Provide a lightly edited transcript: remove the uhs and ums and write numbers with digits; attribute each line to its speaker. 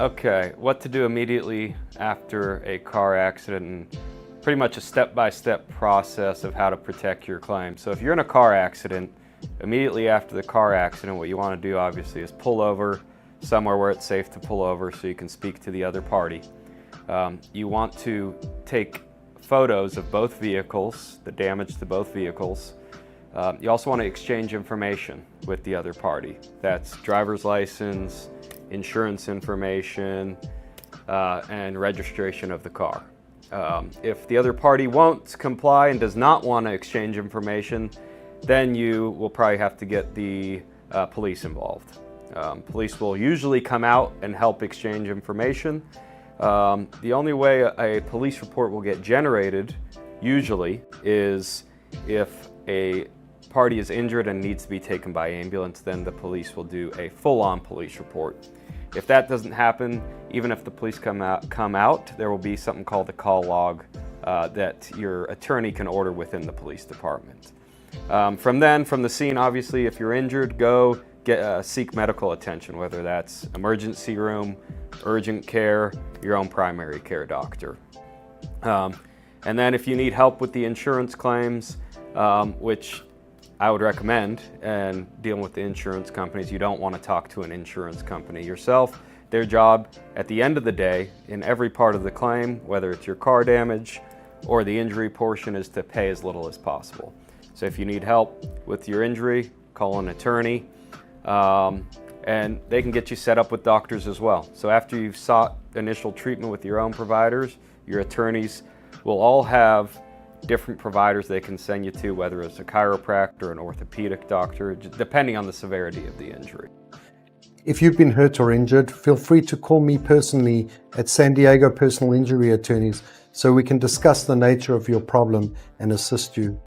Speaker 1: Okay, what to do immediately after a car accident, and pretty much a step-by-step process of how to protect your claim. So if you're in a car accident, immediately after the car accident, what you want to do obviously is pull over somewhere where it's safe to pull over so you can speak to the other party. You want to take photos of both vehicles, the damage to both vehicles. You also want to exchange information with the other party. That's driver's license, insurance information, and registration of the car. If the other party won't comply and does not want to exchange information, then you will probably have to get the police involved. Police will usually come out and help exchange information. The only way a police report will get generated, usually, is if a party is injured and needs to be taken by ambulance, then the police will do a full-on police report. If that doesn't happen, even if the police come out, there will be something called a call log that your attorney can order within the police department. From the scene, obviously, if you're injured, go seek medical attention, whether that's emergency room, urgent care, your own primary care doctor. And then if you need help with the insurance claims, which I would recommend, and dealing with the insurance companies, you don't want to talk to an insurance company yourself. Their job at the end of the day, in every part of the claim, whether it's your car damage or the injury portion, is to pay as little as possible. So if you need help with your injury, call an attorney, and they can get you set up with doctors as well. So after you've sought initial treatment with your own providers, your attorneys will all have different providers they can send you to, whether it's a chiropractor, an orthopedic doctor, depending on the severity of the injury.
Speaker 2: If you've been hurt or injured, feel free to call me personally at San Diego Personal Injury Attorneys so we can discuss the nature of your problem and assist you.